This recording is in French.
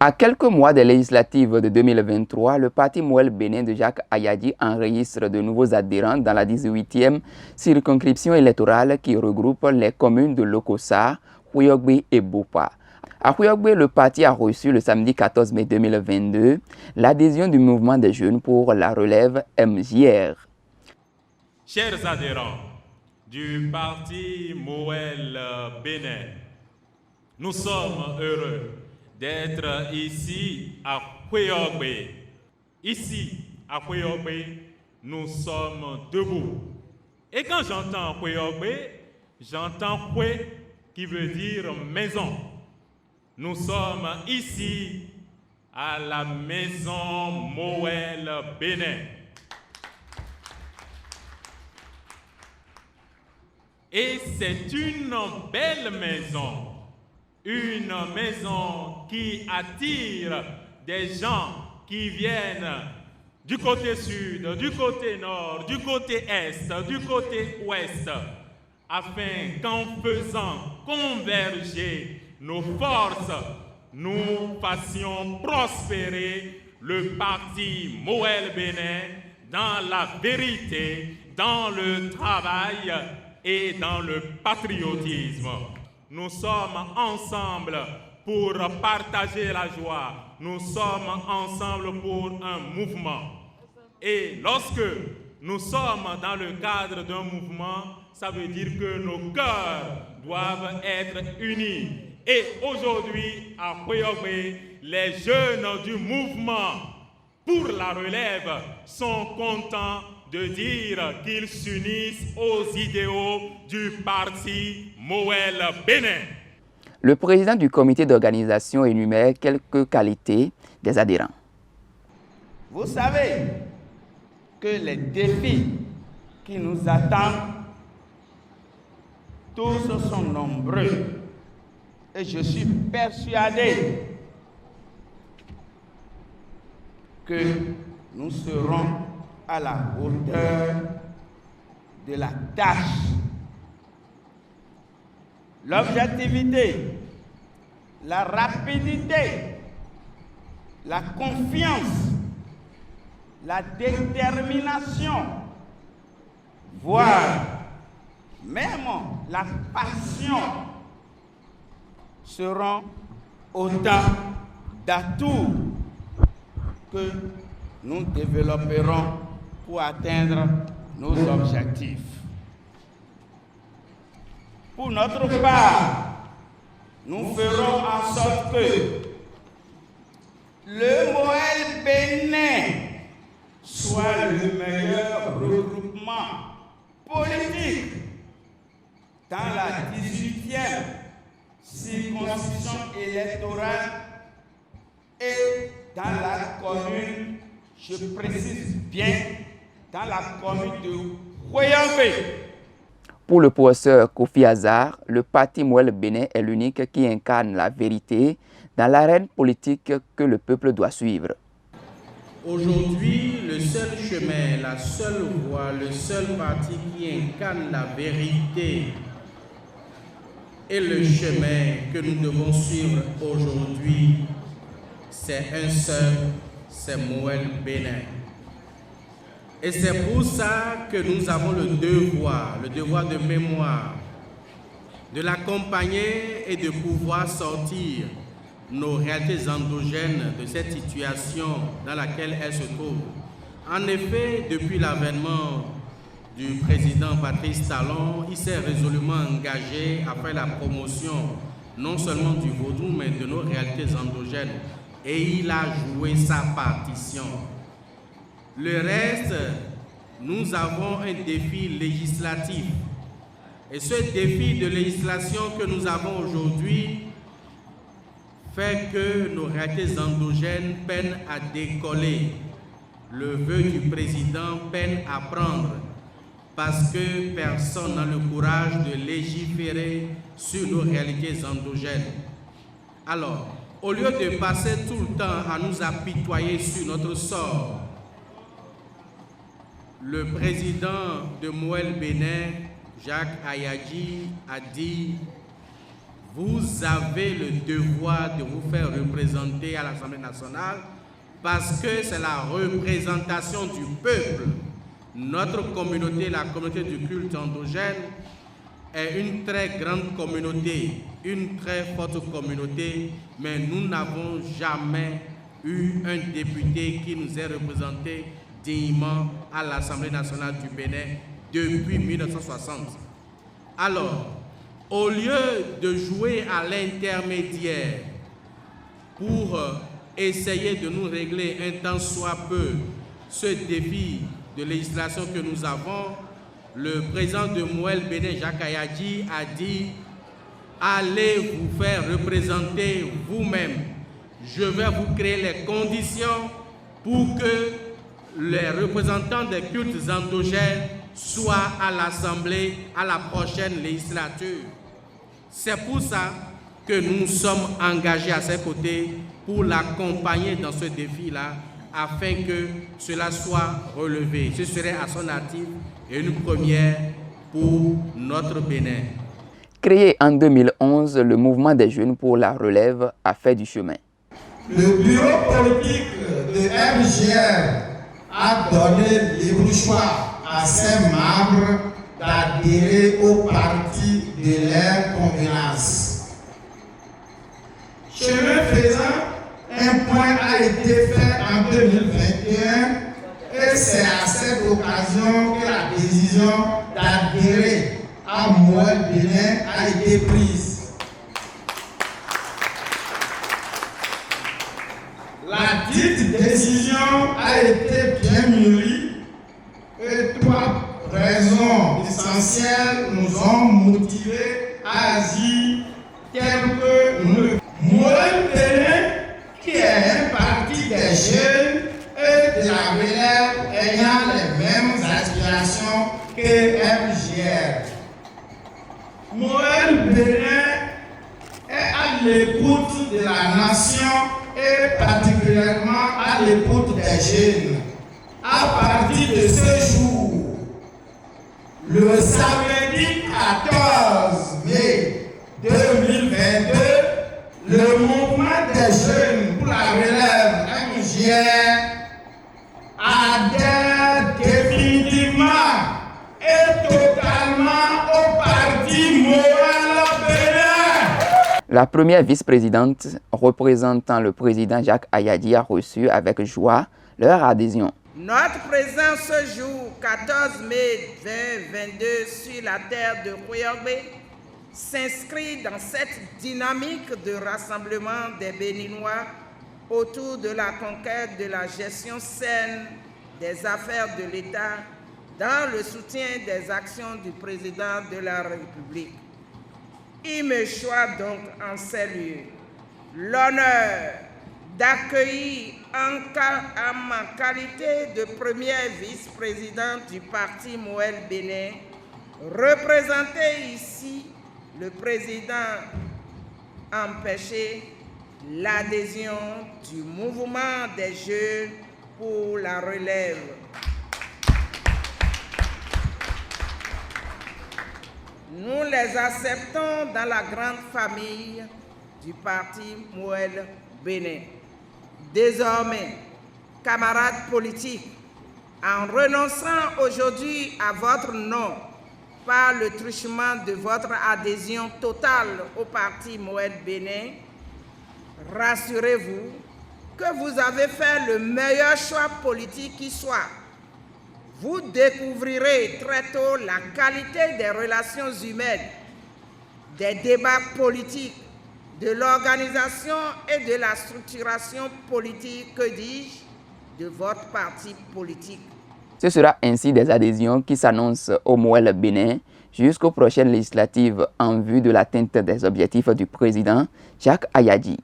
À quelques mois des législatives de 2023, le parti Mouel Bénin de Jacques Ayadji enregistre de nouveaux adhérents dans la 18e circonscription électorale qui regroupe les communes de Lokossa, Huyogbe et Bopa. À Huyogbe, le parti a reçu le samedi 14 mai 2022 l'adhésion du mouvement des jeunes pour la relève MJR. Chers adhérents du parti Mouel Bénin, nous sommes heureux d'être ici à Huyogbe. Ici, à Huyogbe, nous sommes debout. Et quand j'entends Huyogbe, j'entends Hue qui veut dire maison. Nous sommes ici à la maison Mouel Bénin. Et c'est une belle maison. Une maison qui attire des gens qui viennent du côté sud, du côté nord, du côté est, du côté ouest, afin qu'en faisant converger nos forces, nous fassions prospérer le parti Mouel Bénin dans la vérité, dans le travail et dans le patriotisme. Nous sommes ensemble pour partager la joie. Nous sommes ensemble pour un mouvement. Et lorsque nous sommes dans le cadre d'un mouvement, ça veut dire que nos cœurs doivent être unis. Et aujourd'hui, à Huyogbe, les jeunes du mouvement pour la relève sont contents de dire qu'ils s'unissent aux idéaux du parti Mouel Bénin. Le président du comité d'organisation énumère quelques qualités des adhérents. Vous savez que les défis qui nous attendent, tous sont nombreux. Et je suis persuadé que nous serons à la hauteur de la tâche. L'objectivité, la rapidité, la confiance, la détermination, voire même la passion seront autant d'atouts que nous développerons pour atteindre nos objectifs. Pour notre part, nous ferons en sorte que le Mouel Bénin soit le meilleur regroupement politique dans la 18e circonscription électorale et dans la commune, je précise bien, dans la commune de Huyogbe. Pour le professeur Kofi Azar, le parti Mouel Bénin est l'unique qui incarne la vérité dans l'arène politique que le peuple doit suivre. Aujourd'hui, le seul chemin, la seule voie, le seul parti qui incarne la vérité et le chemin que nous devons suivre aujourd'hui, c'est un seul, c'est Mouel Bénin. Et c'est pour ça que nous avons le devoir de mémoire, de l'accompagner et de pouvoir sortir nos réalités endogènes de cette situation dans laquelle elle se trouve. En effet, depuis l'avènement du président Patrice Talon, il s'est résolument engagé à faire la promotion non seulement du vaudou, mais de nos réalités endogènes. Et il a joué sa partition. Le reste, nous avons un défi législatif. Et ce défi de législation que nous avons aujourd'hui fait que nos réalités endogènes peinent à décoller. Le vœu du président peine à prendre parce que personne n'a le courage de légiférer sur nos réalités endogènes. Alors, au lieu de passer tout le temps à nous apitoyer sur notre sort, le président de Mouel Bénin, Jacques Ayadji, a dit vous avez le devoir de vous faire représenter à l'Assemblée nationale parce que c'est la représentation du peuple. Notre communauté, la communauté du culte endogène, est une très grande communauté, une très forte communauté, mais nous n'avons jamais eu un député qui nous ait représenté dignement à l'Assemblée nationale du Bénin depuis 1960. Alors, au lieu de jouer à l'intermédiaire pour essayer de nous régler un tant soit peu ce défi de législation que nous avons, le président de Mouel Bénin, Jacques Ayadji, a dit « Allez vous faire représenter vous-même. Je vais vous créer les conditions pour que les représentants des cultes endogènes soient à l'Assemblée à la prochaine législature. » C'est pour ça que nous sommes engagés à ses côtés pour l'accompagner dans ce défi-là, afin que cela soit relevé. Ce serait à son actif et une première pour notre Bénin. Créé en 2011, le mouvement des jeunes pour la relève a fait du chemin. Le bureau politique de MJR a donné libre choix à ses membres d'adhérer au parti de leur convenance. Chemin faisant, un point a été fait en 2021 et c'est à cette occasion que la décision d'adhérer à Mouel Bénin a été prise. La dite décision a été bien mûrie et trois raisons essentielles nous ont motivés à agir telles que nous. Mouel Bénin, qui est un parti des jeunes et de la relève ayant les mêmes aspirations que MJR. Mouel Bénin est à l'écoute de la nation et particulièrement à l'écoute des jeunes. À partir de ce jour, le samedi 14 mai 2022, le mouvement des jeunes pour la relève MJR adhère définitivement et totalement au parti Mouel Bénin. La première vice-présidente représentant le président Jacques Ayadji a reçu avec joie leur adhésion. Notre présence ce jour, 14 mai 2022, sur la terre de Koyogbe, s'inscrit dans cette dynamique de rassemblement des Béninois autour de la conquête de la gestion saine des affaires de l'État dans le soutien des actions du président de la République. Il me choisit donc en ces lieux l'honneur d'accueillir en ma qualité de première vice-présidente du parti Mouel Bénin, représenter ici le président empêché l'adhésion du mouvement des jeunes pour la relève. Nous les acceptons dans la grande famille du parti Mouel Bénin. Désormais, camarades politiques, en renonçant aujourd'hui à votre nom par le truchement de votre adhésion totale au parti Mouel Bénin, rassurez-vous que vous avez fait le meilleur choix politique qui soit. Vous découvrirez très tôt la qualité des relations humaines, des débats politiques, de l'organisation et de la structuration politique, que dis-je, de votre parti politique. Ce sera ainsi des adhésions qui s'annoncent au Mouel Bénin jusqu'aux prochaines législatives en vue de l'atteinte des objectifs du président Jacques Ayadji.